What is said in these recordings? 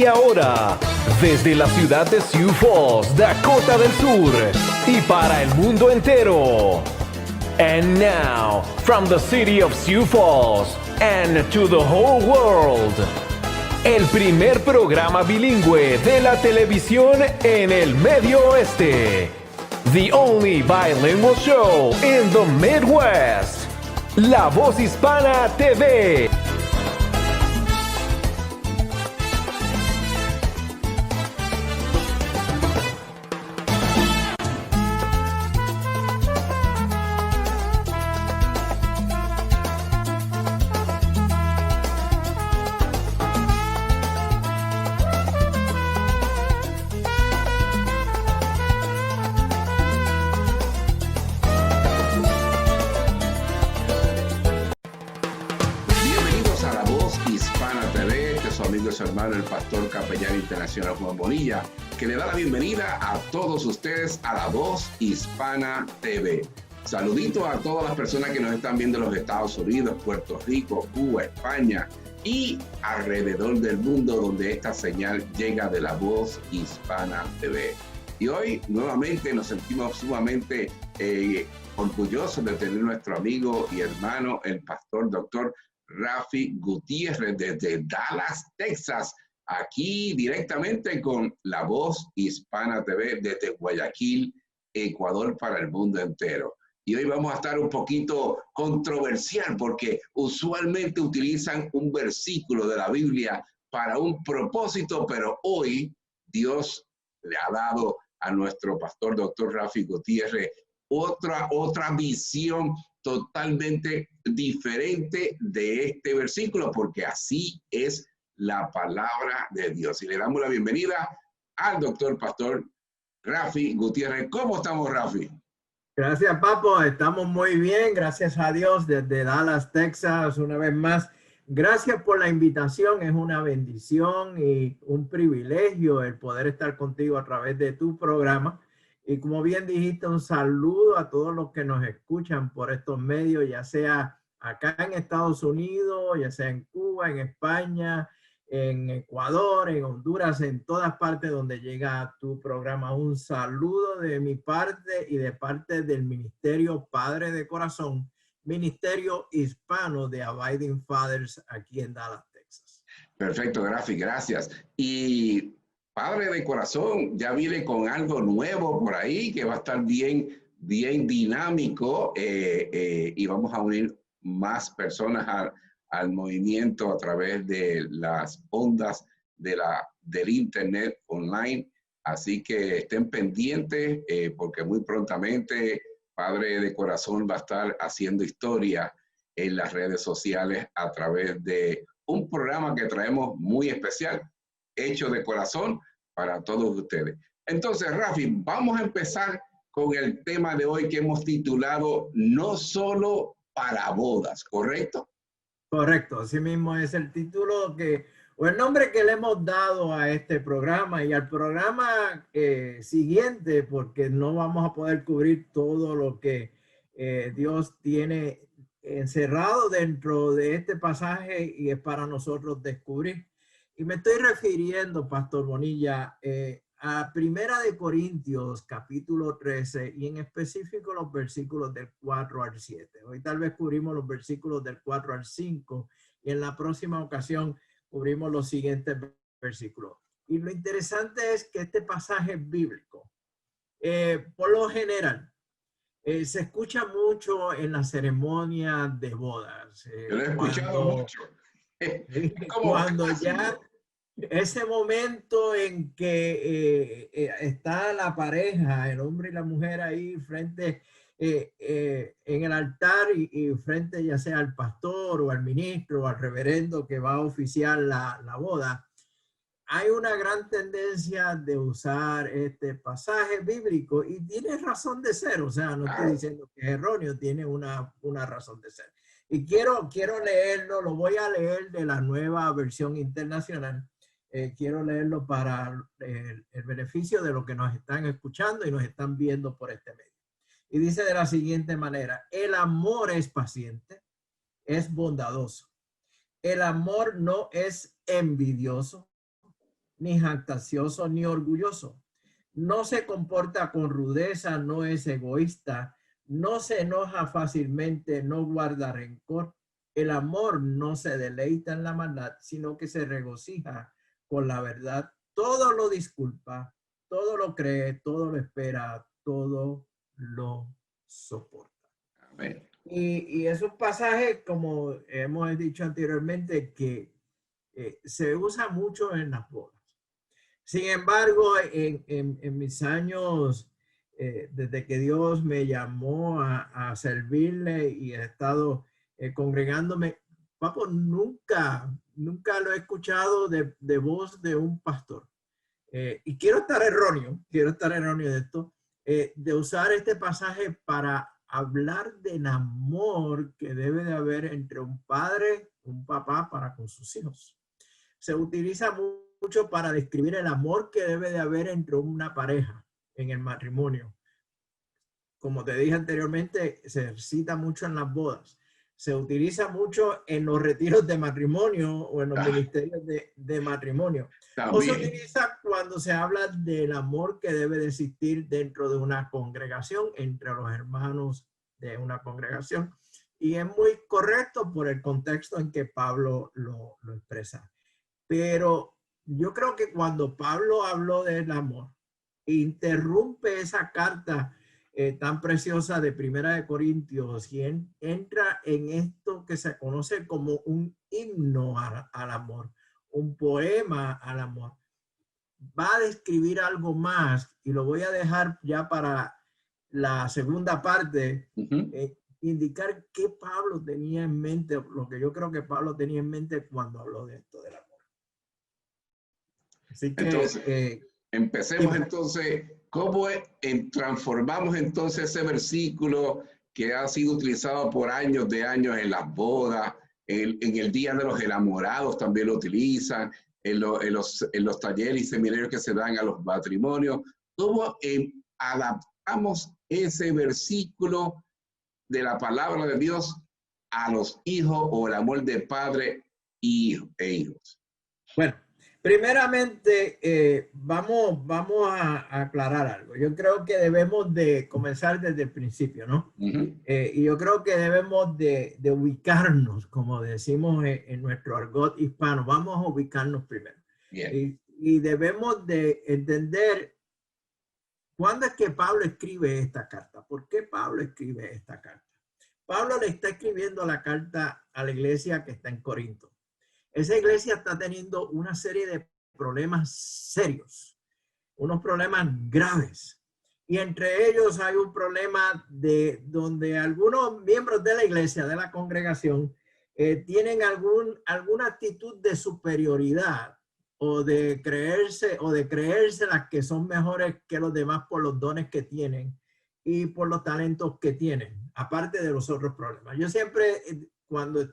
Y ahora, desde la ciudad de Sioux Falls, Dakota del Sur, y para el mundo entero. And now, from the city of Sioux Falls, and to the whole world, el primer programa bilingüe de la televisión en el Medio Oeste. The only bilingual show in the Midwest. La Voz Hispana TV. Su hermano el pastor capellán internacional Juan Bonilla, que le da la bienvenida a todos ustedes a La Voz Hispana TV. Saludito a todas las personas que nos están viendo en los Estados Unidos, Puerto Rico, Cuba, España y alrededor del mundo donde esta señal llega de La Voz Hispana TV. Y hoy nuevamente nos sentimos sumamente orgullosos de tener nuestro amigo y hermano, el pastor doctor Rafi Gutiérrez desde Dallas, Texas, aquí directamente con La Voz Hispana TV desde Guayaquil, Ecuador, para el mundo entero. Y hoy vamos a estar un poquito controversial porque usualmente utilizan un versículo de la Biblia para un propósito, pero hoy Dios le ha dado a nuestro pastor doctor Rafi Gutiérrez otra visión totalmente diferente de este versículo, porque así es la palabra de Dios. Y le damos la bienvenida al doctor pastor Rafi Gutiérrez. ¿Cómo estamos, Rafi? Gracias, Papo. Estamos muy bien, gracias a Dios, desde Dallas, Texas, una vez más. Gracias por la invitación, es una bendición y un privilegio el poder estar contigo a través de tu programa. Y como bien dijiste, un saludo a todos los que nos escuchan por estos medios, ya sea acá en Estados Unidos, ya sea en Cuba, en España, en Ecuador, en Honduras, en todas partes donde llega tu programa. Un saludo de mi parte y de parte del Ministerio Padre de Corazón, Ministerio Hispano de Abiding Fathers aquí en Dallas, Texas. Perfecto, Rafi, gracias. Y Padre de Corazón ya viene con algo nuevo por ahí que va a estar bien dinámico y vamos a unir más personas al movimiento a través de las ondas del internet online. Así que estén pendientes porque muy prontamente Padre de Corazón va a estar haciendo historia en las redes sociales a través de un programa que traemos muy especial, hecho de corazón para todos ustedes. Entonces, Rafi, vamos a empezar con el tema de hoy que hemos titulado No Solo para Bodas, ¿correcto? Correcto, así mismo es el título o el nombre que le hemos dado a este programa y al programa siguiente, porque no vamos a poder cubrir todo lo que Dios tiene encerrado dentro de este pasaje y es para nosotros descubrir. Y me estoy refiriendo, Pastor Bonilla, a Primera de Corintios, capítulo 13, y en específico los versículos del 4 al 7. Hoy tal vez cubrimos los versículos del 4 al 5 y en la próxima ocasión cubrimos los siguientes versículos. Y lo interesante es que este pasaje es bíblico. Por lo general, se escucha mucho en las ceremonias de bodas. Yo lo he escuchado mucho. Cuando ya ese momento en que está la pareja, el hombre y la mujer ahí frente en el altar y frente ya sea al pastor o al ministro o al reverendo que va a oficiar la boda, hay una gran tendencia de usar este pasaje bíblico y tiene razón de ser. O sea, no estoy diciendo que es erróneo, tiene una razón de ser. Y quiero leerlo, lo voy a leer de la Nueva Versión Internacional. Quiero leerlo para el beneficio de los que nos están escuchando y nos están viendo por este medio. Y dice de la siguiente manera: el amor es paciente, es bondadoso. El amor no es envidioso, ni jactancioso, ni orgulloso. No se comporta con rudeza, no es egoísta, no se enoja fácilmente, no guarda rencor. El amor no se deleita en la maldad, sino que se regocija con la verdad. Todo lo disculpa, todo lo cree, todo lo espera, todo lo soporta. Amén. Y esos pasajes, como hemos dicho anteriormente, que se usa mucho en las bodas. Sin embargo, en mis años, desde que Dios me llamó a servirle y he estado congregándome, papo, nunca lo he escuchado de voz de un pastor. Y quiero estar erróneo de esto, de usar este pasaje para hablar del amor que debe de haber entre un padre, un papá para con sus hijos. Se utiliza mucho para describir el amor que debe de haber entre una pareja en el matrimonio. Como te dije anteriormente, se cita mucho en las bodas. Se utiliza mucho en los retiros de matrimonio o en los ministerios de matrimonio. También. O se utiliza cuando se habla del amor que debe de existir dentro de una congregación, entre los hermanos de una congregación. Y es muy correcto por el contexto en que Pablo lo expresa. Pero yo creo que cuando Pablo habló del amor, interrumpe esa carta tan preciosa de Primera de Corintios y entra en esto que se conoce como un himno al amor, un poema al amor. Va a describir algo más y lo voy a dejar ya para la segunda parte, indicar qué Pablo tenía en mente, lo que yo creo que Pablo tenía en mente cuando habló de esto del amor. Así que entonces, empecemos entonces, ¿cómo transformamos entonces ese versículo que ha sido utilizado por años en las bodas, en el Día de los Enamorados también lo utilizan, en los talleres y seminarios que se dan a los matrimonios? ¿Cómo adaptamos ese versículo de la palabra de Dios a los hijos o el amor de padre e hijos? Bueno, primeramente, vamos a aclarar algo. Yo creo que debemos de comenzar desde el principio, ¿no? Y yo creo que debemos de ubicarnos, como decimos en nuestro argot hispano. Vamos a ubicarnos primero. Y debemos de entender cuándo es que Pablo escribe esta carta. ¿Por qué Pablo escribe esta carta? Pablo le está escribiendo la carta a la iglesia que está en Corinto. Esa iglesia está teniendo una serie de problemas serios, unos problemas graves. Y entre ellos hay un problema de donde algunos miembros de la iglesia, de la congregación, tienen alguna actitud de superioridad o de creerse las que son mejores que los demás por los dones que tienen y por los talentos que tienen, aparte de los otros problemas. Yo siempre, cuando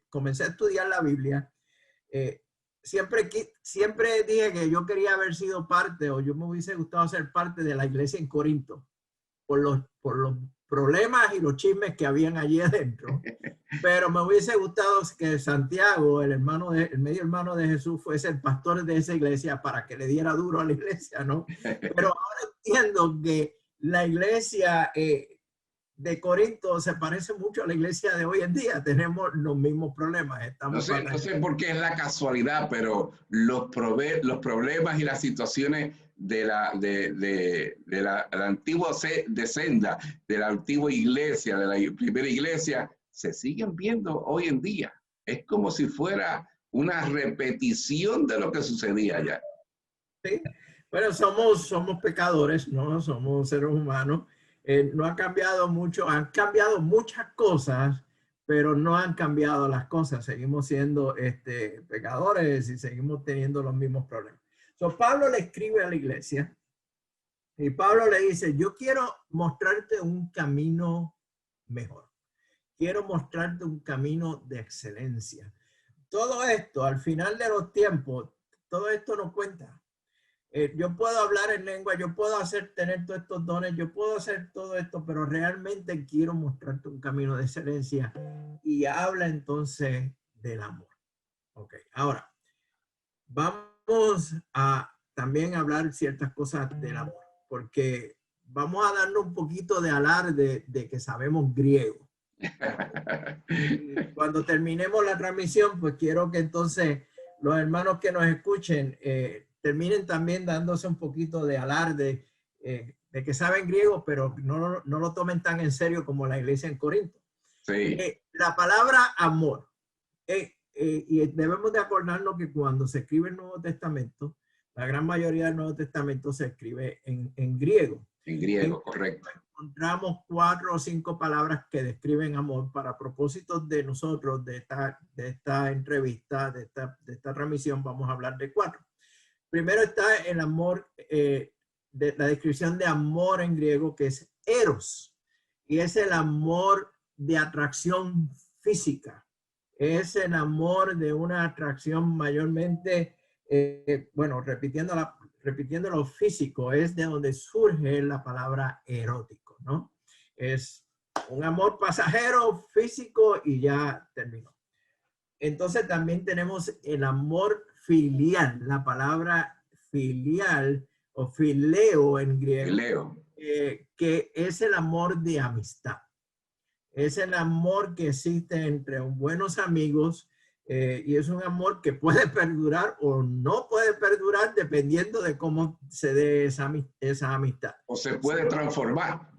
comencé a estudiar la Biblia, siempre dije que yo quería haber sido parte, o yo me hubiese gustado ser parte de la iglesia en Corinto por los problemas y los chismes que habían allí adentro, pero me hubiese gustado que Santiago, el medio hermano de Jesús, fuese el pastor de esa iglesia para que le diera duro a la iglesia, ¿no? Pero ahora entiendo que la iglesia de Corinto se parece mucho a la iglesia de hoy en día. Tenemos los mismos problemas. No sé por qué es la casualidad, pero los problemas y las situaciones de la antigua senda, de la antigua iglesia, de la primera iglesia, se siguen viendo hoy en día. Es como si fuera una repetición de lo que sucedía allá. Sí, bueno, somos pecadores, ¿no? Somos seres humanos. No ha cambiado mucho, han cambiado muchas cosas, pero no han cambiado las cosas. Seguimos siendo pecadores y seguimos teniendo los mismos problemas. So, Pablo le escribe a la iglesia y Pablo le dice, yo quiero mostrarte un camino mejor. Quiero mostrarte un camino de excelencia. Todo esto, al final de los tiempos, todo esto no cuenta. Yo puedo hablar en lengua, yo puedo tener todos estos dones, yo puedo hacer todo esto, pero realmente quiero mostrarte un camino de excelencia. Y habla entonces del amor. Ok, ahora vamos vamos a también hablar ciertas cosas del amor, porque vamos a darnos un poquito de alarde de que sabemos griego. Y cuando terminemos la transmisión, pues quiero que entonces los hermanos que nos escuchen terminen también dándose un poquito de alarde de que saben griego, pero no lo tomen tan en serio como la iglesia en Corinto. Sí. La palabra amor, y debemos de acordarnos que cuando se escribe el Nuevo Testamento, la gran mayoría del Nuevo Testamento se escribe en griego. En griego, correcto. Encontramos 4 o 5 palabras que describen amor. Para propósitos de nosotros, de esta entrevista, de esta transmisión, vamos a hablar de 4. Primero está el amor, de la descripción de amor en griego, que es eros, y es el amor de atracción física. Es el amor de una atracción mayormente, bueno, repitiendo lo físico, es de donde surge la palabra erótico, ¿no? Es un amor pasajero, físico y ya terminó. Entonces también tenemos el amor filial, la palabra filial o fileo en griego, que es el amor de amistad. Es el amor que existe entre buenos amigos y es un amor que puede perdurar o no puede perdurar dependiendo de cómo se dé esa amistad. O se puede transformar.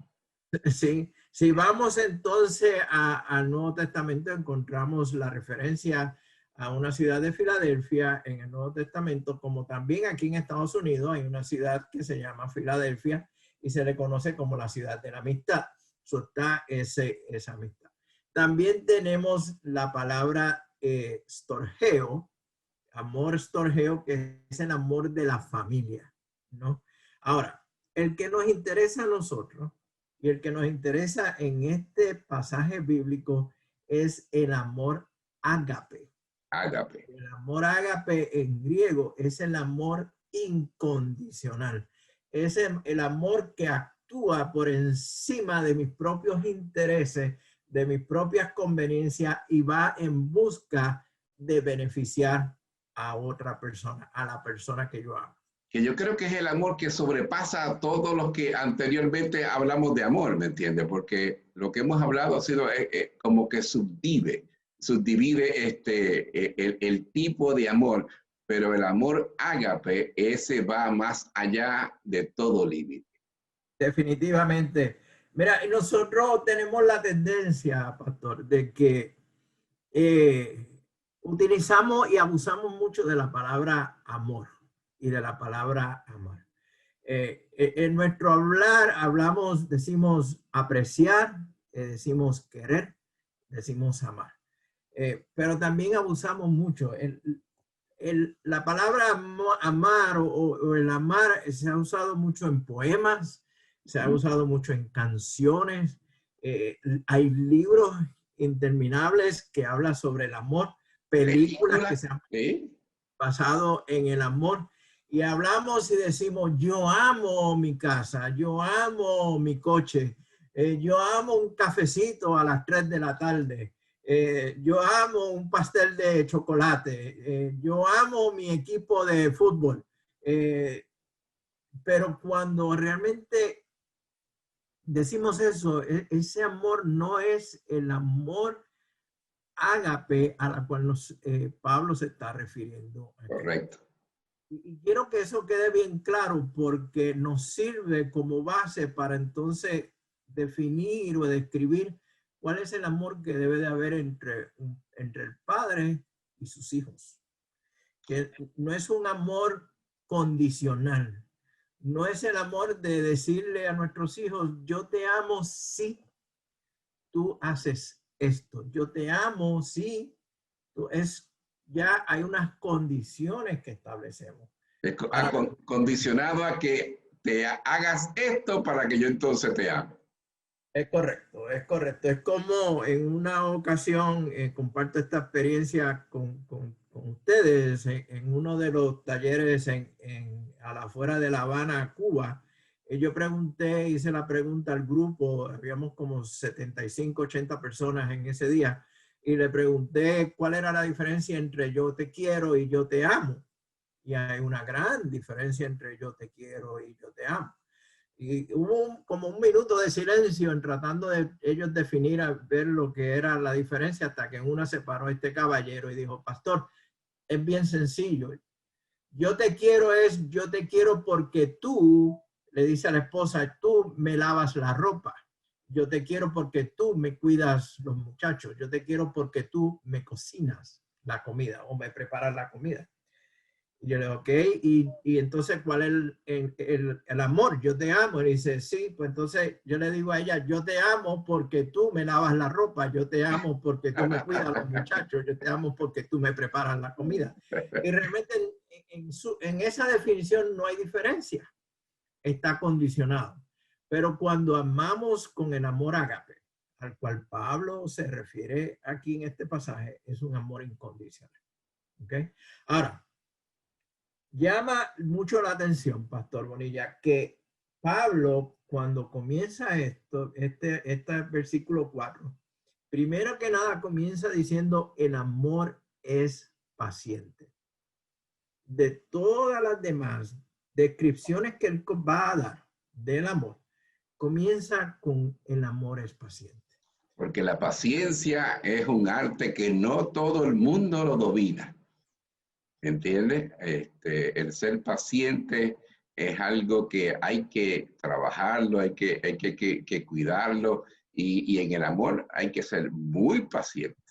Sí. Si vamos entonces al Nuevo Testamento, encontramos la referencia a una ciudad de Filadelfia en el Nuevo Testamento, como también aquí en Estados Unidos hay una ciudad que se llama Filadelfia y se le conoce como la ciudad de la amistad. So, está esa amistad. También tenemos la palabra storgeo, amor storgeo, que es el amor de la familia, ¿no? Ahora, el que nos interesa a nosotros y el que nos interesa en este pasaje bíblico es el amor ágape. Ágape. El amor ágape en griego es el amor incondicional. Es el amor que actúa por encima de mis propios intereses, de mis propias conveniencias y va en busca de beneficiar a otra persona, a la persona que yo amo. Que yo creo que es el amor que sobrepasa a todos los que anteriormente hablamos de amor, ¿me entiendes? Porque lo que hemos hablado ha sido como que subdivide el tipo de amor, pero el amor ágape, ese va más allá de todo límite. Definitivamente. Mira, nosotros tenemos la tendencia, pastor, de que utilizamos y abusamos mucho de la palabra amor y de la palabra amar. En nuestro hablar decimos apreciar, decimos querer, decimos amar. Pero también abusamos mucho. La palabra amar o el amar se ha usado mucho en poemas, se ha usado mucho en canciones. Hay libros interminables que hablan sobre el amor, películas que se han basado en el amor. Y hablamos y decimos, yo amo mi casa, yo amo mi coche, yo amo un cafecito a las 3 de la tarde, yo amo un pastel de chocolate, yo amo mi equipo de fútbol. Pero cuando realmente decimos eso, ese amor no es el amor ágape a la cual Pablo se está refiriendo. Correcto. Y quiero que eso quede bien claro porque nos sirve como base para entonces definir o describir cuál es el amor que debe de haber entre el padre y sus hijos. Que no es un amor condicional. No es el amor de decirle a nuestros hijos, yo te amo si tú haces esto. Yo te amo si tú ya hay unas condiciones que establecemos. Condicionado a que te hagas esto para que yo entonces te ame. Es correcto, es correcto. Es como en una ocasión, comparto esta experiencia con ustedes, en uno de los talleres a la afuera de La Habana, Cuba. Yo hice la pregunta al grupo, habíamos como 75, 80 personas en ese día, y le pregunté cuál era la diferencia entre yo te quiero y yo te amo. Y hay una gran diferencia entre yo te quiero y yo te amo. Y hubo como un minuto de silencio en tratando de ellos definir, a ver lo que era la diferencia, hasta que en una se paró este caballero y dijo, pastor, es bien sencillo. Yo te quiero es, yo te quiero porque tú, le dice a la esposa, tú me lavas la ropa. Yo te quiero porque tú me cuidas los muchachos. Yo te quiero porque tú me cocinas la comida o me preparas la comida. Y yo le digo, ok, y entonces, ¿cuál es el amor? Yo te amo. Y dice, sí, pues entonces yo le digo a ella, yo te amo porque tú me lavas la ropa, yo te amo porque tú me cuidas a los muchachos, yo te amo porque tú me preparas la comida. Y realmente en esa definición no hay diferencia, está condicionado. Pero cuando amamos con el amor ágape, al cual Pablo se refiere aquí en este pasaje, es un amor incondicional. ¿Ok? Ahora, llama mucho la atención, Pastor Bonilla, que Pablo, cuando comienza este versículo 4, primero que nada comienza diciendo el amor es paciente. De todas las demás descripciones que él va a dar del amor, comienza con el amor es paciente. Porque la paciencia es un arte que no todo el mundo lo domina. ¿Entiendes? El ser paciente es algo que hay que trabajarlo, hay que cuidarlo y en el amor hay que ser muy paciente.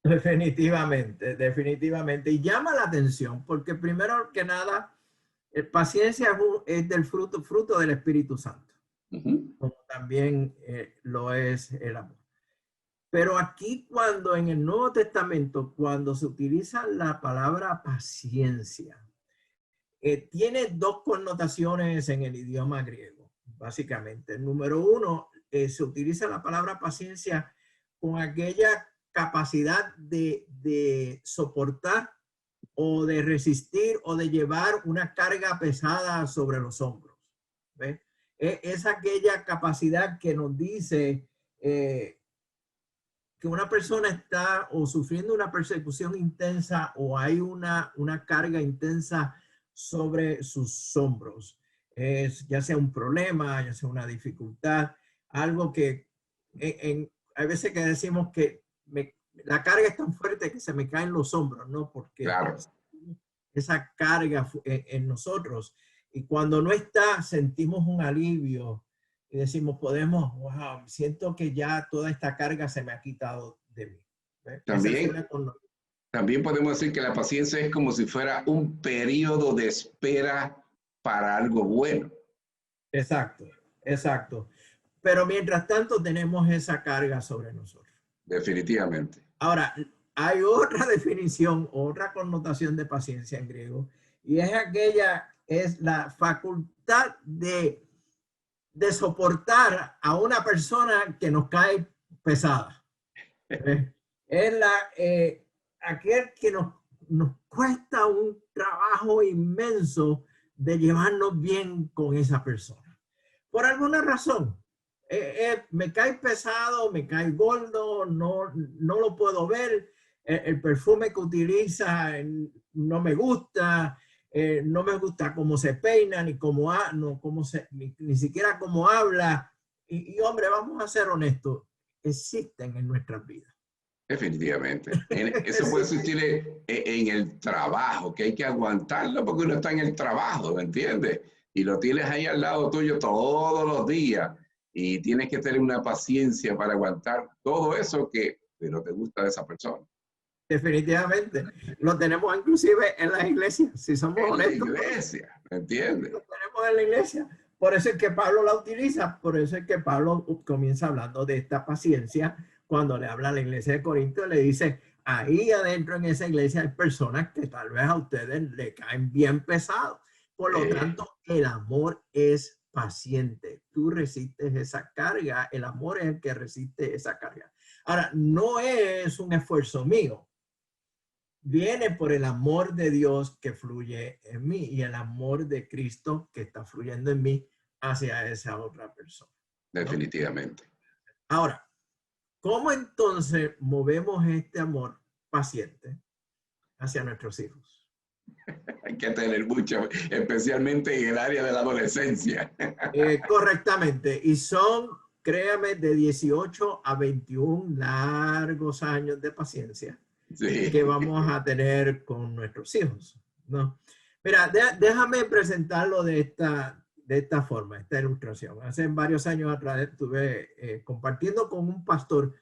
Definitivamente, definitivamente. Y llama la atención porque primero que nada, paciencia es del fruto del Espíritu Santo, como también lo es el amor. Pero aquí cuando en el Nuevo Testamento, cuando se utiliza la palabra paciencia, tiene dos connotaciones en el idioma griego, básicamente. Número uno, se utiliza la palabra paciencia con aquella capacidad de soportar o de resistir o de llevar una carga pesada sobre los hombros. ¿Ves? Es aquella capacidad que nos dice que una persona está o sufriendo una persecución intensa o hay una carga intensa sobre sus hombros. Ya sea un problema, ya sea una dificultad, algo que hay veces que decimos que la carga es tan fuerte que se me caen los hombros, ¿no? Porque claro, esa carga en nosotros. Y cuando no está, sentimos un alivio y decimos, wow, siento que ya toda esta carga se me ha quitado de mí. También podemos decir que la paciencia es como si fuera un periodo de espera para algo bueno. Exacto, exacto. Pero mientras tanto tenemos esa carga sobre nosotros. Definitivamente. Ahora, hay otra definición, otra connotación de paciencia en griego, y es la facultad de soportar a una persona que nos cae pesada. Es aquel que nos cuesta un trabajo inmenso de llevarnos bien con esa persona. Por alguna razón, me cae pesado, me cae gordo, no lo puedo ver, el perfume que utiliza no me gusta, no me gusta cómo se peina, ni ni siquiera cómo habla. Y hombre, vamos a ser honestos, existen en nuestras vidas. Definitivamente. Eso puede existir en el trabajo, que hay que aguantarlo porque uno está en el trabajo, ¿me entiendes? Y lo tienes ahí al lado tuyo todos los días y tienes que tener una paciencia para aguantar todo eso que no te gusta de esa persona. Definitivamente. Lo tenemos inclusive en las iglesias, si somos honestos. En la iglesia, ¿me entiendes? Lo tenemos en la iglesia. Por eso es que Pablo la utiliza, por eso es que Pablo comienza hablando de esta paciencia. Cuando le habla a la iglesia de Corinto, le dice, ahí adentro en esa iglesia hay personas que tal vez a ustedes le caen bien pesados. Por lo tanto, el amor es paciente. Tú resistes esa carga, el amor es el que resiste esa carga. Ahora, no es un esfuerzo mío. Viene por el amor de Dios que fluye en mí y el amor de Cristo que está fluyendo en mí hacia esa otra persona, ¿no? Definitivamente. Ahora, ¿cómo entonces movemos este amor paciente hacia nuestros hijos? Hay que tener mucho, especialmente en el área de la adolescencia. Correctamente. Y son, créame, de 18 a 21 largos años de paciencia Sí, que vamos a tener con nuestros hijos, ¿no? Mira, déjame presentarlo de esta forma, esta ilustración. Hace varios años atrás estuve compartiendo con un pastor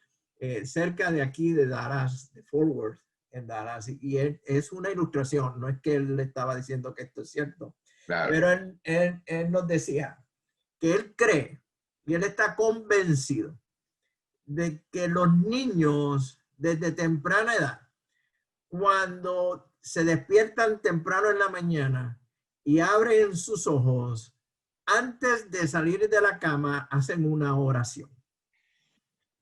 cerca de aquí, de Dallas, de Fort Worth, en Dallas, y es una ilustración, no es que él le estaba diciendo que esto es cierto, claro. pero él nos decía que él cree y él está convencido de que los niños desde temprana edad, cuando se despiertan temprano en la mañana y abren sus ojos, antes de salir de la cama, hacen una oración.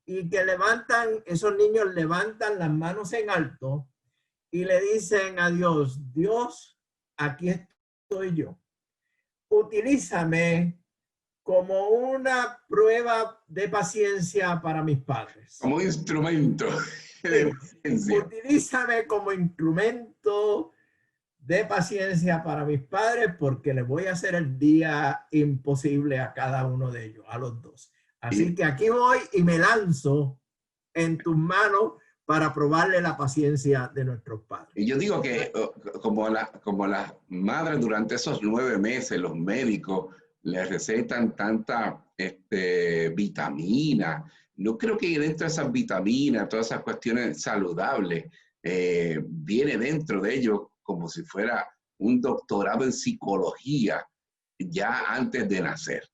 Y que levantan, esos niños levantan las manos en alto y le dicen a Dios, Dios, aquí estoy yo. Utilízame como una prueba de paciencia para mis padres. Como un instrumento de paciencia. Utilízame como instrumento de paciencia para mis padres porque les voy a hacer el día imposible a cada uno de ellos, a los dos. Así Y, que aquí voy y me lanzo en tus manos para probarle la paciencia de nuestros padres. y yo digo que como las madres durante esos 9 meses, los médicos les recetan tanta vitamina. No creo que dentro de esas vitaminas, todas esas cuestiones saludables, viene dentro de ellos como si fuera un doctorado en psicología ya antes de nacer.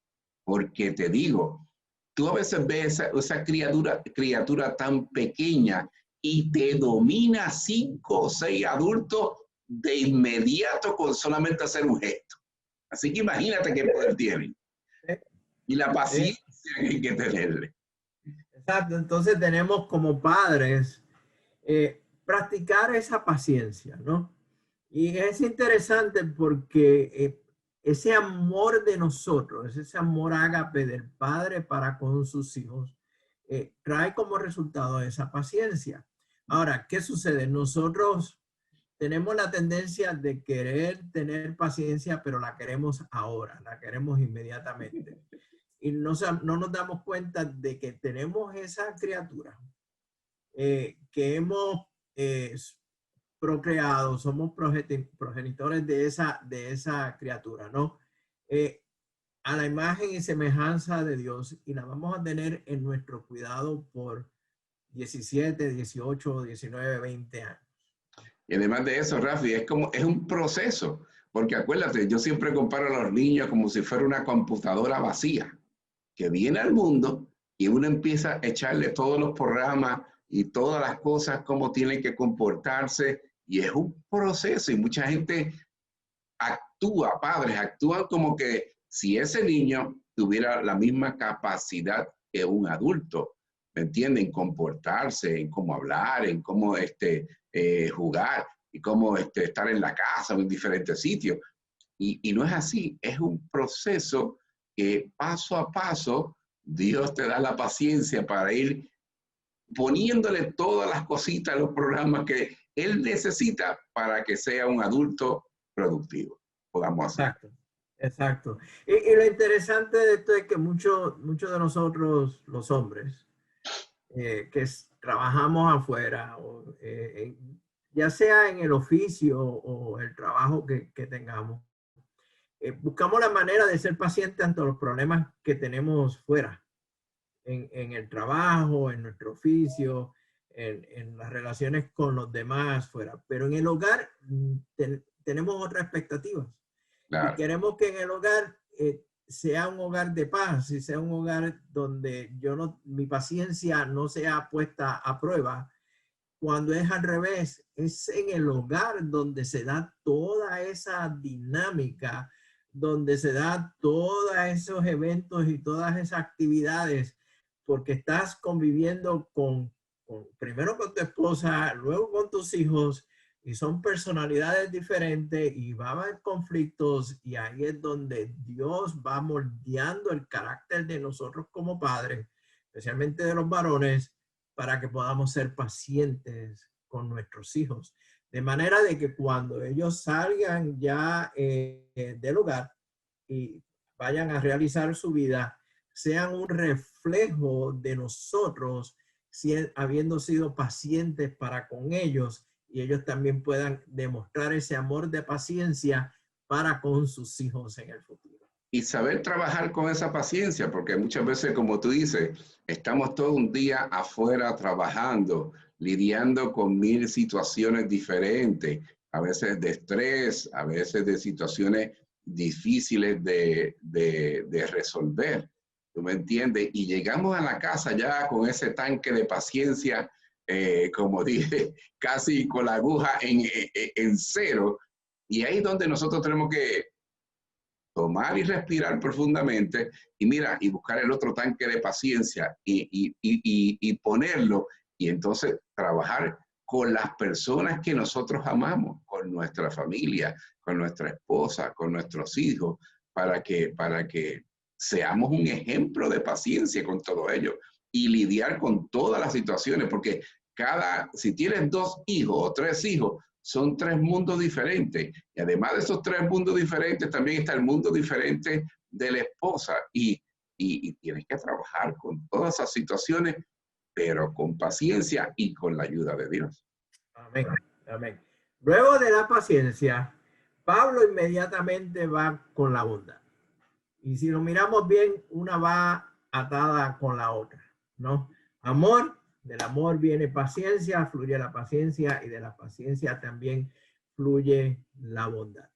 Porque te digo, tú a veces ves esa criatura tan pequeña y te domina 5 o 6 adultos de inmediato con solamente hacer un gesto. Así que imagínate qué poder tienen. Y la paciencia hay que tenerle. Exacto, entonces tenemos como padres practicar esa paciencia, ¿no? Y es interesante porque ese amor de nosotros, ese amor ágape del padre para con sus hijos, trae como resultado esa paciencia. Ahora, ¿qué sucede? Nosotros tenemos la tendencia de querer tener paciencia, pero la queremos ahora, la queremos inmediatamente. Y no nos damos cuenta de que tenemos esa criatura que hemos procreado, somos progenitores de esa criatura, ¿no? A la imagen y semejanza de Dios y la vamos a tener en nuestro cuidado por 17, 18, 19, 20 años. Y además de eso, Rafi, es un proceso. Porque acuérdate, yo siempre comparo a los niños como si fuera una computadora vacía que viene al mundo y uno empieza a echarle todos los programas y todas las cosas, cómo tienen que comportarse, y es un proceso, y mucha gente padres actúan como que si ese niño tuviera la misma capacidad que un adulto, ¿me entienden? En comportarse, en cómo hablar, en cómo jugar, y cómo estar en la casa o en diferentes sitios. Y no es así, es un proceso que paso a paso Dios te da la paciencia para ir poniéndole todas las cositas, los programas que Él necesita para que sea un adulto productivo, podamos hacer. Exacto, exacto. Y lo interesante de esto es que muchos de nosotros, los hombres, trabajamos afuera, ya sea en el oficio o el trabajo que tengamos, buscamos la manera de ser pacientes ante los problemas que tenemos fuera, en el trabajo, en nuestro oficio, en las relaciones con los demás fuera. Pero en el hogar tenemos otras expectativas. Claro. Y queremos que en el hogar sea un hogar de paz y sea un hogar donde mi paciencia no sea puesta a prueba. Cuando es al revés, es en el hogar donde se da toda esa dinámica, donde se da todos esos eventos y todas esas actividades, porque estás conviviendo primero con tu esposa, luego con tus hijos, y son personalidades diferentes y va a haber conflictos, y ahí es donde Dios va moldeando el carácter de nosotros como padres, especialmente de los varones, para que podamos ser pacientes con nuestros hijos. De manera de que cuando ellos salgan ya del hogar y vayan a realizar su vida, sean un reflejo de nosotros, habiendo sido pacientes para con ellos, y ellos también puedan demostrar ese amor de paciencia para con sus hijos en el futuro. Y saber trabajar con esa paciencia, porque muchas veces, como tú dices, estamos todo un día afuera trabajando, lidiando con 1000 situaciones diferentes, a veces de estrés, a veces de situaciones difíciles de resolver. ¿Tú me entiendes? Y llegamos a la casa ya con ese tanque de paciencia, como dije, casi con la aguja en cero. Y ahí es donde nosotros tenemos que tomar y respirar profundamente y mira, y buscar el otro tanque de paciencia y ponerlo y entonces trabajar con las personas que nosotros amamos, con nuestra familia, con nuestra esposa, con nuestros hijos, para que seamos un ejemplo de paciencia con todo ello y lidiar con todas las situaciones, porque si tienes 2 hijos o 3 hijos, son 3 mundos diferentes. Y además de esos 3 mundos diferentes, también está el mundo diferente de la esposa. Y tienes que trabajar con todas esas situaciones, pero con paciencia y con la ayuda de Dios. Amén. Amén. Luego de la paciencia, Pablo inmediatamente va con la bondad. Y si lo miramos bien, una va atada con la otra, ¿no? Amor. Del amor viene paciencia, fluye la paciencia, y de la paciencia también fluye la bondad.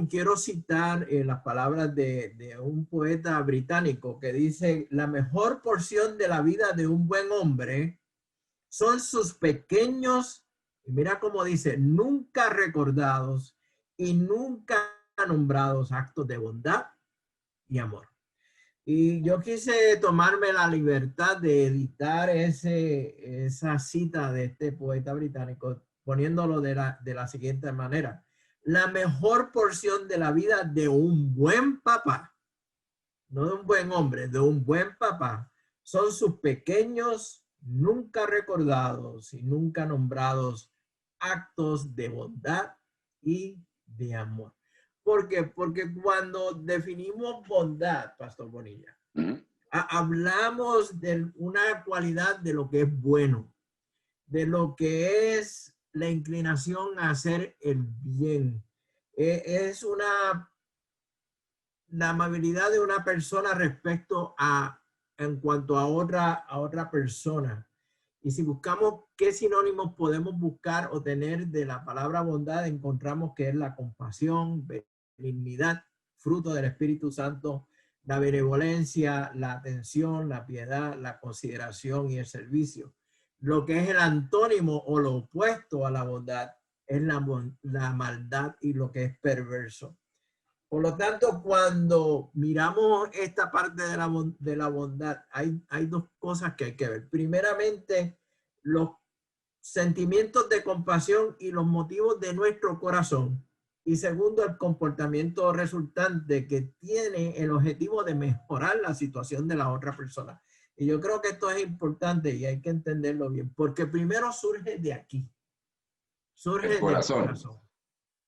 Quiero citar las palabras de un poeta británico que dice: la mejor porción de la vida de un buen hombre son sus pequeños, y mira cómo dice, nunca recordados y nunca nombrados actos de bondad y amor. Y yo quise tomarme la libertad de editar esa cita de este poeta británico, poniéndolo de la siguiente manera: la mejor porción de la vida de un buen papá, no de un buen hombre, de un buen papá, son sus pequeños, nunca recordados y nunca nombrados actos de bondad y de amor. ¿Por qué? Porque cuando definimos bondad, Pastor Bonilla, hablamos de una cualidad de lo que es bueno, de lo que es la inclinación a hacer el bien. Es la amabilidad de una persona respecto en cuanto a otra persona. Y si buscamos qué sinónimos podemos buscar o tener de la palabra bondad, encontramos que es la compasión, benignidad, fruto del Espíritu Santo, la benevolencia, la atención, la piedad, la consideración y el servicio. Lo que es el antónimo o lo opuesto a la bondad es la maldad y lo que es perverso. Por lo tanto, cuando miramos esta parte de la bondad, hay 2 cosas que hay que ver. Primeramente, los sentimientos de compasión y los motivos de nuestro corazón. Y segundo, el comportamiento resultante que tiene el objetivo de mejorar la situación de la otra persona. Y yo creo que esto es importante y hay que entenderlo bien, porque primero surge de aquí. Surge del corazón.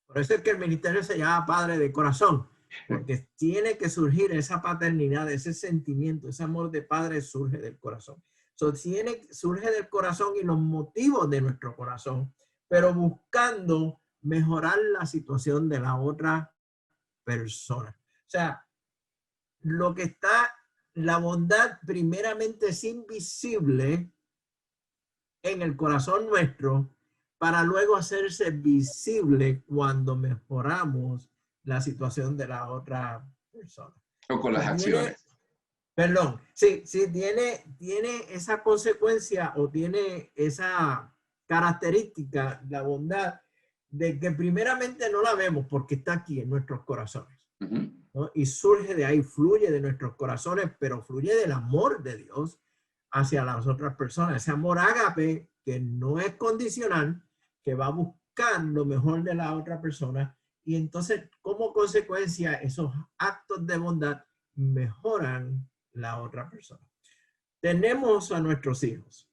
Por eso es que el ministerio se llama Padre de Corazón, porque tiene que surgir esa paternidad, ese sentimiento, ese amor de padre surge del corazón. Surge del corazón y los motivos de nuestro corazón, pero buscando mejorar la situación de la otra persona. O sea, la bondad primeramente es invisible en el corazón nuestro, para luego hacerse visible cuando mejoramos la situación de la otra persona. O con las acciones. Perdón, sí, tiene esa consecuencia o tiene esa característica, la bondad, de que primeramente no la vemos porque está aquí en nuestros corazones. ¿No? Y surge de ahí, fluye de nuestros corazones, pero fluye del amor de Dios hacia las otras personas. Ese amor ágape que no es condicional, que va a buscar lo mejor de la otra persona. Y entonces, como consecuencia, esos actos de bondad mejoran la otra persona. Tenemos a nuestros hijos.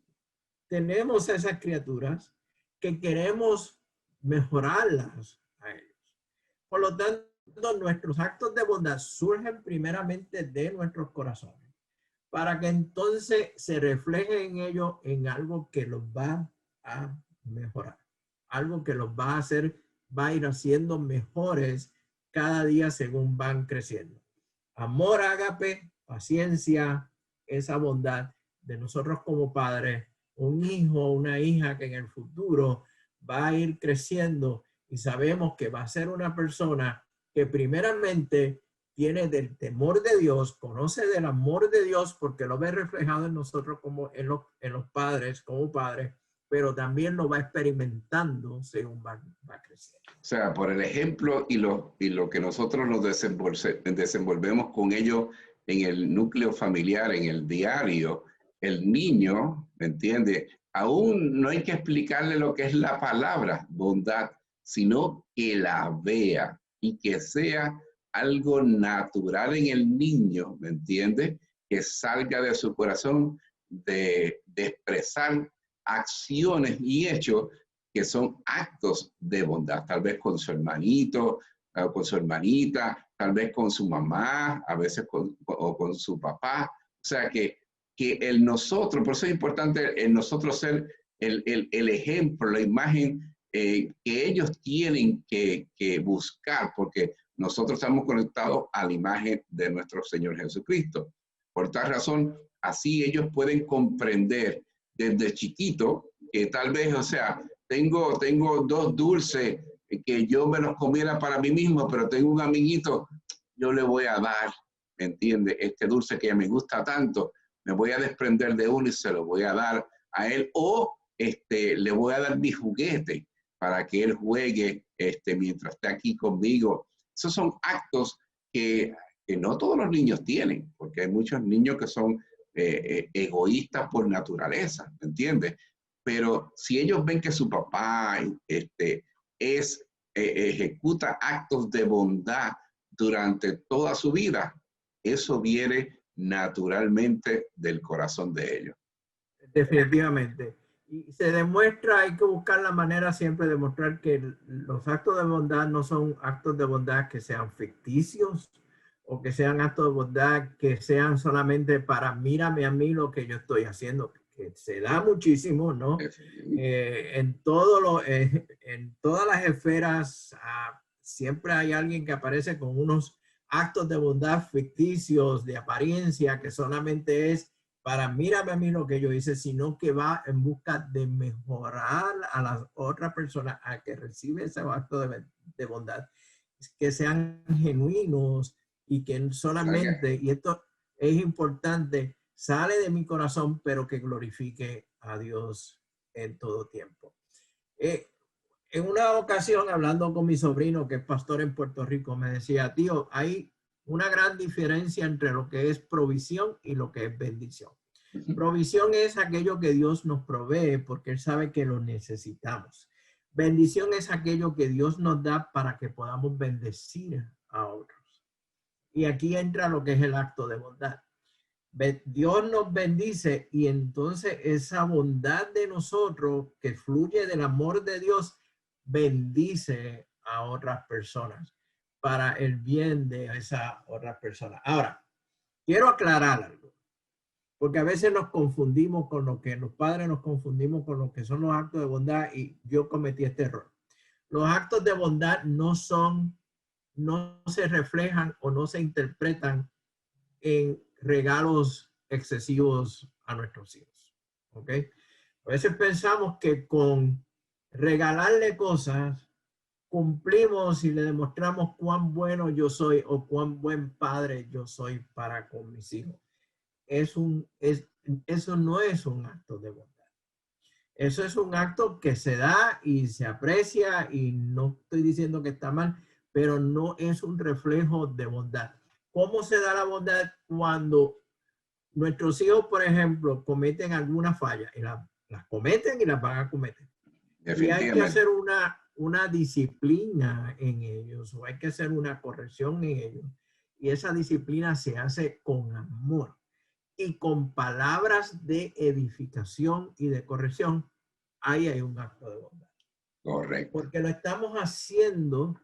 Tenemos a esas criaturas que queremos mejorarlas a ellos. Por lo tanto, nuestros actos de bondad surgen primeramente de nuestros corazones, para que entonces se refleje en ellos en algo que los va a mejorar, algo que los va a hacer, va a ir haciendo mejores cada día según van creciendo. Amor, ágape, paciencia, esa bondad de nosotros como padres, un hijo, una hija que en el futuro va a ir creciendo y sabemos que va a ser una persona que primeramente tiene del temor de Dios, conoce del amor de Dios porque lo ve reflejado en nosotros como en los padres, como padres, pero también lo va experimentando según va creciendo. O sea, por el ejemplo y lo que nosotros nos desenvolvemos con ellos en el núcleo familiar, en el diario, el niño, ¿me entiende? Aún no hay que explicarle lo que es la palabra bondad, sino que la vea y que sea algo natural en el niño, ¿me entiende? Que salga de su corazón de expresar acciones y hechos que son actos de bondad, tal vez con su hermanito, con su hermanita, tal vez con su mamá, a veces con su papá. O sea, que el nosotros, por eso es importante el nosotros ser el ejemplo, la imagen que ellos tienen que buscar, porque nosotros estamos conectados a la imagen de nuestro Señor Jesucristo. Por tal razón, así ellos pueden comprender desde chiquito que tal vez, o sea, tengo 2 dulces que yo me los comiera para mí mismo, pero tengo un amiguito, yo le voy a dar, ¿me entiende? Este dulce que me gusta tanto, me voy a desprender de uno y se lo voy a dar a él, o le voy a dar mi juguete para que él juegue mientras esté aquí conmigo. Esos son actos que no todos los niños tienen, porque hay muchos niños que son egoístas por naturaleza, ¿me entiendes? Pero si ellos ven que su papá ejecuta actos de bondad durante toda su vida, eso viene naturalmente del corazón de ellos. Definitivamente. Y se demuestra, hay que buscar la manera siempre de mostrar que los actos de bondad no son actos de bondad que sean ficticios o que sean actos de bondad que sean solamente para mírame a mí lo que yo estoy haciendo, que se da muchísimo, ¿no? En todas las esferas siempre hay alguien que aparece con unos actos de bondad ficticios, de apariencia, que solamente es para mírame a mí lo que yo hice, sino que va en busca de mejorar a las otras personas a que recibe ese acto de bondad, que sean genuinos y que solamente, y esto es importante, sale de mi corazón, pero que glorifique a Dios en todo tiempo. En una ocasión, hablando con mi sobrino, que es pastor en Puerto Rico, me decía, tío, hay una gran diferencia entre lo que es provisión y lo que es bendición. Provisión es aquello que Dios nos provee porque Él sabe que lo necesitamos. Bendición es aquello que Dios nos da para que podamos bendecir a otros. Y aquí entra lo que es el acto de bondad. Dios nos bendice y entonces esa bondad de nosotros que fluye del amor de Dios bendice a otras personas para el bien de esa otra persona. Ahora, quiero aclarar algo, porque a veces nos confundimos con lo que los padres nos confundimos con lo que son los actos de bondad y yo cometí este error. Los actos de bondad no se reflejan o no se interpretan en regalos excesivos a nuestros hijos. ¿Ok? A veces pensamos que con regalarle cosas cumplimos y le demostramos cuán bueno yo soy o cuán buen padre yo soy para con mis hijos. Eso no es un acto de bondad. Eso es un acto que se da y se aprecia y no estoy diciendo que está mal, pero no es un reflejo de bondad. ¿Cómo se da la bondad? Cuando nuestros hijos, por ejemplo, cometen alguna falla y las cometen y las van a cometer. Y hay que hacer una disciplina en ellos o hay que hacer una corrección en ellos. Y esa disciplina se hace con amor y con palabras de edificación y de corrección. Ahí hay un acto de bondad. Correcto. porque lo estamos haciendo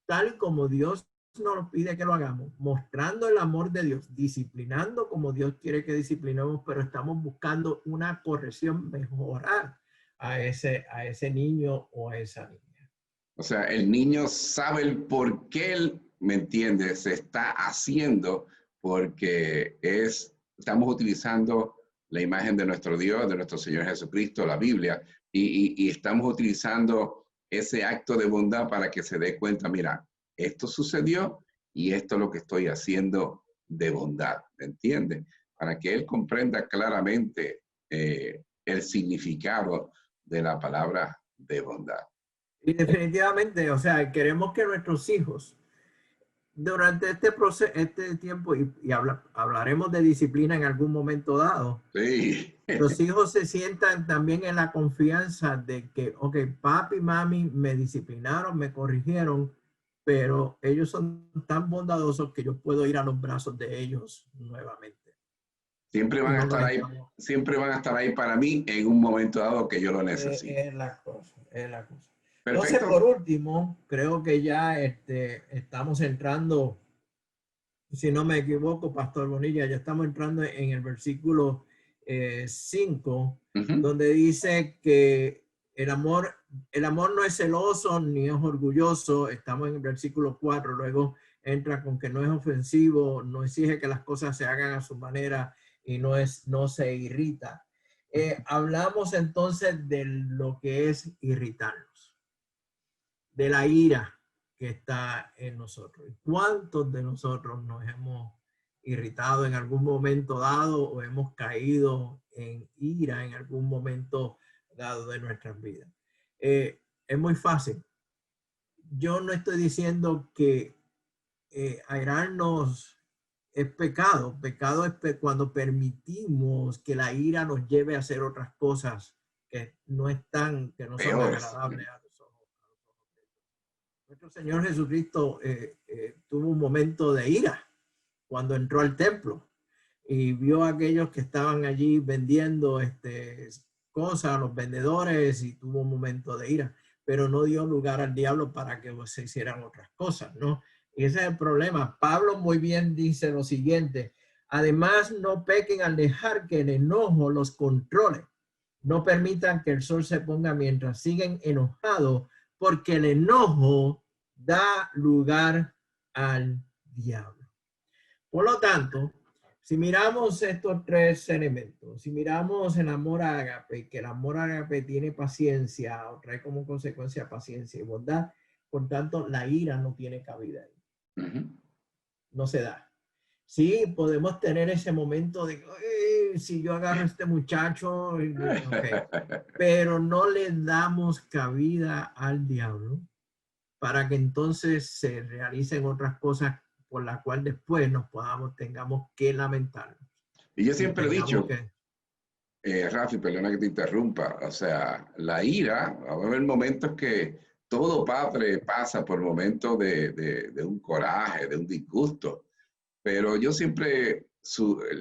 tal y como Dios nos pide que lo hagamos, mostrando el amor de Dios, disciplinando como Dios quiere que disciplinemos, pero estamos buscando una corrección, mejorar a ese niño o a esa niña. O sea, el niño sabe el por qué él, ¿me entiende? Se está haciendo porque estamos utilizando la imagen de nuestro Dios, de nuestro Señor Jesucristo, la Biblia, y estamos utilizando ese acto de bondad para que se dé cuenta, mira, esto sucedió y esto es lo que estoy haciendo de bondad, ¿me entiende? Para que él comprenda claramente el significado de la palabra de bondad. Y definitivamente, o sea, queremos que nuestros hijos, durante este proceso, este tiempo, hablaremos de disciplina en algún momento dado, Sí. los hijos se sientan también en la confianza de que, ok, papi y mami me disciplinaron, me corrigieron, pero ellos son tan bondadosos que yo puedo ir a los brazos de ellos nuevamente. Siempre van a estar ahí, siempre van a estar ahí para mí en un momento dado que yo lo necesite. Es la cosa, es la cosa. Perfecto. Entonces, por último, creo que ya estamos entrando, si no me equivoco, Pastor Bonilla, ya estamos entrando en el versículo 5, donde dice que el amor no es celoso ni es orgulloso. Estamos en el versículo 4, luego entra con que no es ofensivo, no exige que las cosas se hagan a su manera y no se irrita. Hablamos entonces de lo que es irritarnos, de la ira que está en nosotros. ¿Cuántos de nosotros nos hemos irritado en algún momento dado o hemos caído en ira en algún momento dado de nuestras vidas? Es muy fácil. Yo no estoy diciendo que airarnos es pecado. Pecado es cuando permitimos que la ira nos lleve a hacer otras cosas que no son agradables a los ojos. Nuestro Señor Jesucristo tuvo un momento de ira cuando entró al templo y vio a aquellos que estaban allí vendiendo cosas, los vendedores, y tuvo un momento de ira, pero no dio lugar al diablo para que se hicieran otras cosas, ¿no? Y ese es el problema. Pablo muy bien dice lo siguiente: además, no pequen al dejar que el enojo los controle. No permitan que el sol se ponga mientras siguen enojados, porque el enojo da lugar al diablo. Por lo tanto, si miramos estos tres elementos, si miramos el amor ágape, que el amor ágape tiene paciencia, o trae como consecuencia paciencia y bondad, por tanto, la ira no tiene cabida ahí. No se da. Sí, podemos tener ese momento de, si yo agarro a este muchacho, okay, pero no le damos cabida al diablo para que entonces se realicen otras cosas por las cuales después tengamos que lamentarnos. Y yo siempre he dicho, Rafi, perdona que te interrumpa, o sea, la ira, va a haber momentos que todo padre pasa por momentos de un coraje, de un disgusto, pero yo siempre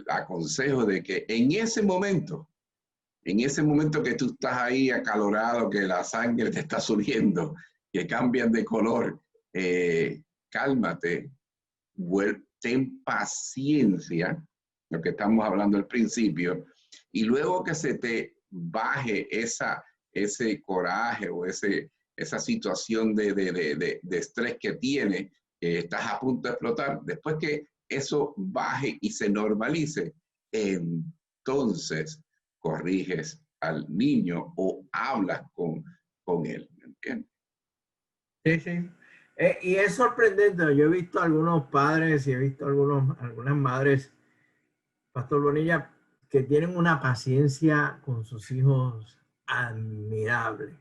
aconsejo de que en ese momento que tú estás ahí acalorado, que la sangre te está subiendo, que cambian de color, cálmate, ten paciencia, lo que estamos hablando al principio, y luego que se te baje ese coraje o esa situación de estrés que tienes, que estás a punto de explotar, después que eso baje y se normalice, entonces corriges al niño o hablas con él, ¿me entiendes? Sí, sí. Y es sorprendente. Yo he visto algunos padres y he visto algunas madres, Pastor Bonilla, que tienen una paciencia con sus hijos admirable.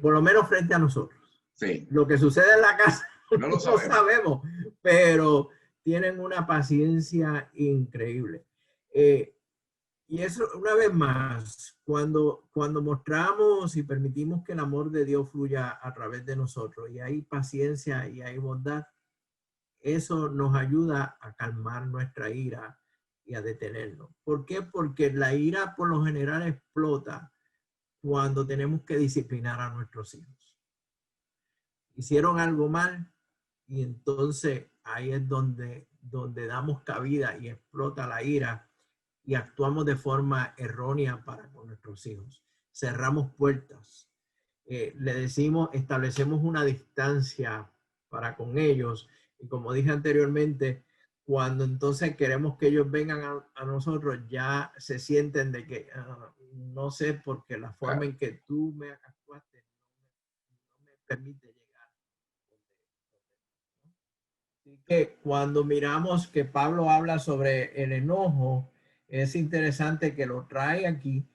Por lo menos frente a nosotros. Sí. Lo que sucede en la casa no lo sabemos, pero tienen una paciencia increíble. Y eso, una vez más, cuando mostramos y permitimos que el amor de Dios fluya a través de nosotros y hay paciencia y hay bondad, eso nos ayuda a calmar nuestra ira y a detenernos. ¿Por qué? Porque la ira por lo general explota cuando tenemos que disciplinar a nuestros hijos. Hicieron algo mal y entonces ahí es donde damos cabida y explota la ira y actuamos de forma errónea para con nuestros hijos. Cerramos puertas. Le decimos, establecemos una distancia para con ellos. Y como dije anteriormente, cuando entonces queremos que ellos vengan a nosotros, ya se sienten de que no sé, porque la forma en que tú me actuaste no me permite llegar. Así que cuando miramos que Pablo habla sobre el enojo, es interesante que lo trae aquí.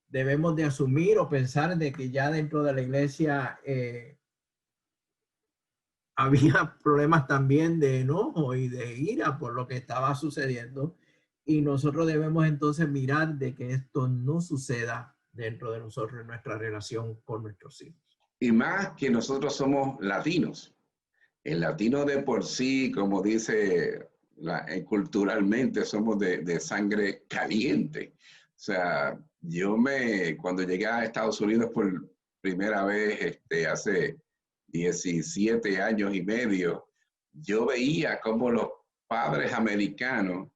Debemos de asumir o pensar de que ya dentro de la iglesia había problemas también de enojo y de ira por lo que estaba sucediendo. Y nosotros debemos entonces mirar de que esto no suceda dentro de nosotros en nuestra relación con nuestros hijos. Y más que nosotros somos latinos. El latino de por sí, como dice culturalmente, somos de sangre caliente. O sea, cuando llegué a Estados Unidos por primera vez, hace 17 años y medio, yo veía cómo los padres americanos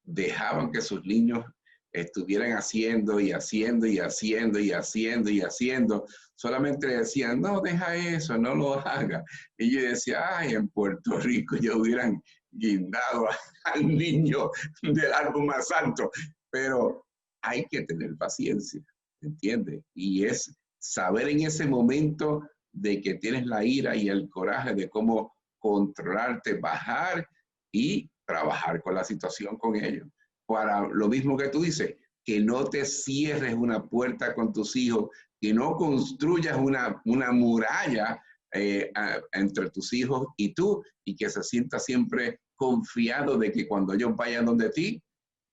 dejaban que sus niños estuvieran haciendo y haciendo y haciendo y haciendo y haciendo. Solamente le decían, no, deja eso, no lo haga. Y yo decía, ay, en Puerto Rico ya hubieran guindado al niño del árbol más alto. Pero hay que tener paciencia, ¿entiendes? Y es saber en ese momento de que tienes la ira y el coraje de cómo controlarte, bajar y trabajar con la situación con ellos. Para lo mismo que tú dices, que no te cierres una puerta con tus hijos, que no construyas una muralla entre tus hijos y tú, y que se sienta siempre confiado de que cuando ellos vayan donde ti,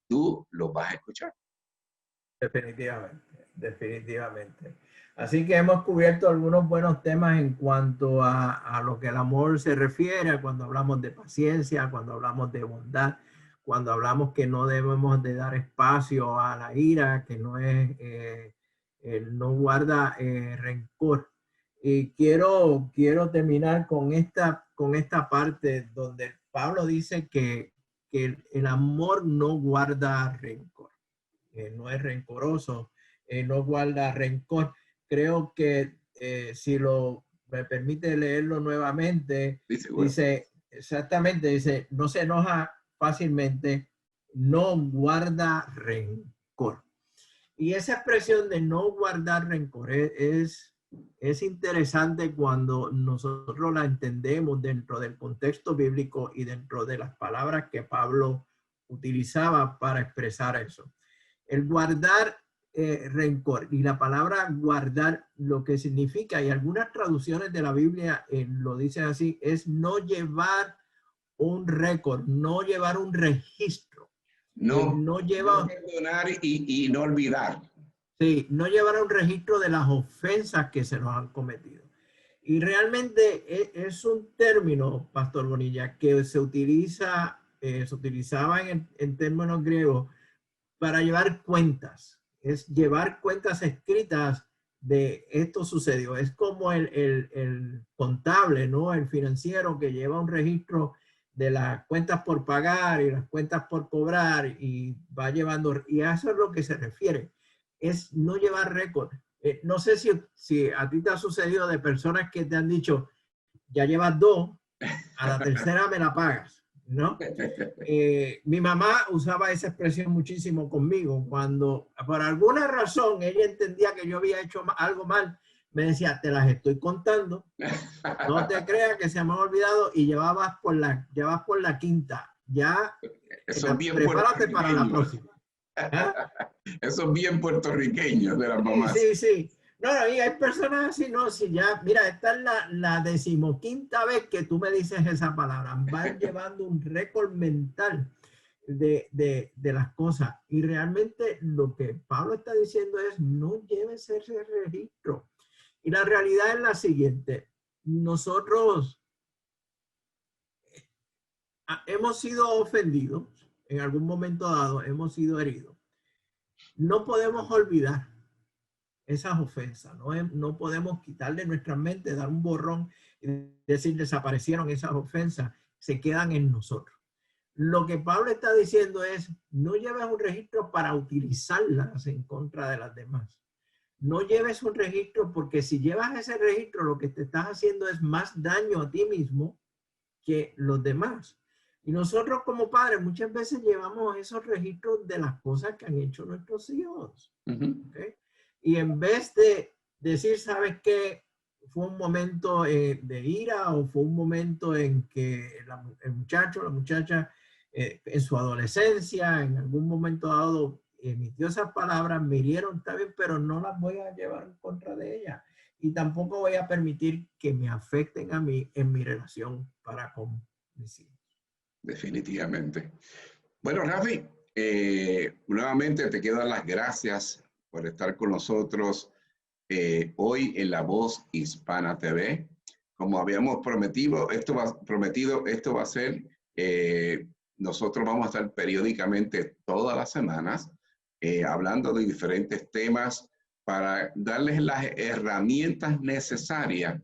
tú los vas a escuchar. Definitivamente, definitivamente. Así que hemos cubierto algunos buenos temas en cuanto a lo que el amor se refiere, cuando hablamos de paciencia, cuando hablamos de bondad, cuando hablamos que no debemos de dar espacio a la ira, que no es, no guarda rencor. Y quiero terminar con esta parte donde Pablo dice que el amor no guarda rencor. No es rencoroso, no guarda rencor. Creo que si me permite leerlo nuevamente, dice exactamente, dice, no se enoja fácilmente, no guarda rencor. Y esa expresión de no guardar rencor es interesante cuando nosotros la entendemos dentro del contexto bíblico y dentro de las palabras que Pablo utilizaba para expresar eso. El guardar rencor y la palabra guardar lo que significa, y algunas traducciones de la Biblia lo dicen así, es no llevar un récord, no llevar un registro. No perdonar y no olvidar. Sí, no llevar un registro de las ofensas que se nos han cometido. Y realmente es un término, Pastor Bonilla, que se utilizaba en términos griegos para llevar cuentas. Es llevar cuentas escritas de esto sucedió. Es como el contable, ¿no? El financiero que lleva un registro de las cuentas por pagar y las cuentas por cobrar y va llevando, y a eso es lo que se refiere. Es no llevar récord. No sé si a ti te ha sucedido de personas que te han dicho, ya llevas 2, a la tercera me la pagas, ¿no? Mi mamá usaba esa expresión muchísimo conmigo. Cuando por alguna razón ella entendía que yo había hecho algo mal, me decía, te las estoy contando, no te creas que se me ha olvidado, y llevas por la quinta. Ya, prepárate para la próxima. Eso es bien puertorriqueño de las mamás. Sí. No, y hay personas así, no, si ya, mira, esta es la 15ª vez que tú me dices esa palabra. Van llevando un récord mental de las cosas. Y realmente lo que Pablo está diciendo es, no lleves ese registro. Y la realidad es la siguiente. Nosotros hemos sido ofendidos, en algún momento dado hemos sido heridos. no podemos olvidar esas ofensas, no podemos quitar de nuestra mente, dar un borrón y decir desaparecieron esas ofensas, se quedan en nosotros. Lo que Pablo está diciendo es, no lleves un registro para utilizarlas en contra de las demás. No lleves un registro porque si llevas ese registro, lo que te estás haciendo es más daño a ti mismo que los demás. Y nosotros como padres muchas veces llevamos esos registros de las cosas que han hecho nuestros hijos. ¿Okay? Y en vez de decir, ¿sabes qué? Fue un momento de ira o fue un momento en que el muchacho, la muchacha, en su adolescencia, en algún momento dado, emitió esas palabras, me hirieron, está bien, pero no las voy a llevar en contra de ella. Y tampoco voy a permitir que me afecten a mí en mi relación para con mis hijos. Definitivamente. Bueno, Rafi, nuevamente te quiero dar las gracias por estar con nosotros hoy en La Voz Hispana TV. Como habíamos prometido, esto va a ser, nosotros vamos a estar periódicamente todas las semanas hablando de diferentes temas para darles las herramientas necesarias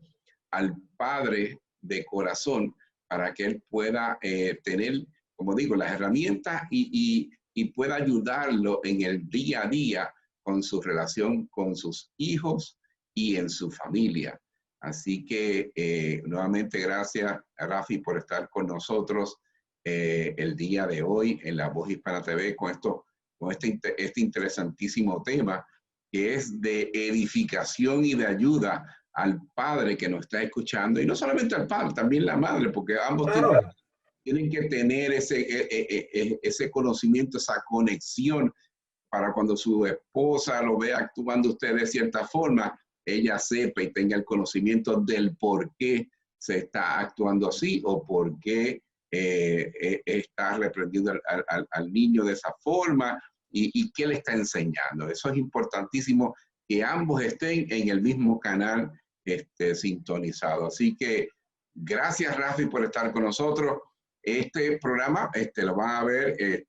al padre de corazón para que él pueda tener, como digo, las herramientas y pueda ayudarlo en el día a día con su relación con sus hijos y en su familia. Así que nuevamente gracias a Rafi por estar con nosotros el día de hoy en La Voz Hispana TV con este interesantísimo tema que es de edificación y de ayuda al padre que nos está escuchando, y no solamente al padre, también la madre, porque ambos tienen que tener ese conocimiento, esa conexión, para cuando su esposa lo vea actuando usted de cierta forma, ella sepa y tenga el conocimiento del por qué se está actuando así o por qué está reprendiendo al niño de esa forma y qué le está enseñando. Eso es importantísimo, que ambos estén en el mismo canal sintonizado. Así que gracias, Rafi, por estar con nosotros. Este programa lo van a ver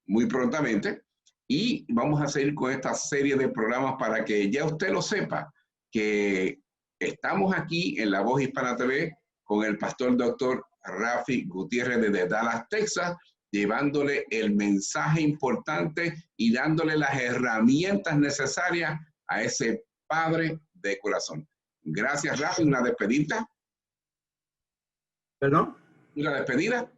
muy prontamente y vamos a seguir con esta serie de programas para que ya usted lo sepa, que estamos aquí en La Voz Hispana TV con el pastor doctor Rafi Gutiérrez desde Dallas, Texas, llevándole el mensaje importante y dándole las herramientas necesarias a ese padre de corazón. Gracias, Rafi. ¿Una despedida? ¿Perdón? ¿Una despedida?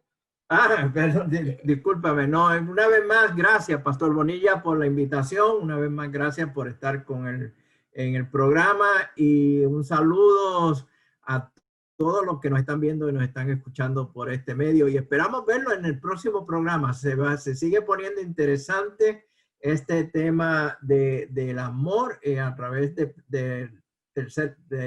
Perdón, discúlpame. No, una vez más, gracias, Pastor Bonilla, por la invitación. Una vez más, gracias por estar en el programa y un saludo a todos los que nos están viendo y nos están escuchando por este medio y esperamos verlo en el próximo programa. Se sigue poniendo interesante este tema del amor a través de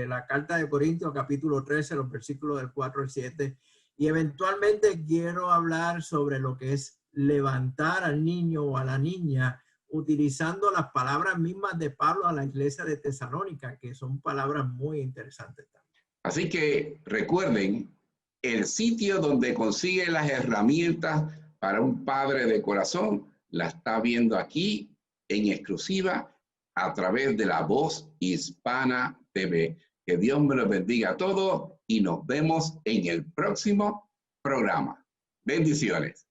la carta de Corintios capítulo 13, los versículos del 4 al 7, y eventualmente quiero hablar sobre lo que es levantar al niño o a la niña utilizando las palabras mismas de Pablo a la iglesia de Tesalónica, que son palabras muy interesantes también. Así que recuerden, el sitio donde consigue las herramientas para un padre de corazón la está viendo aquí en exclusiva a través de La Voz Hispana TV. Que Dios me los bendiga a todos y nos vemos en el próximo programa. Bendiciones.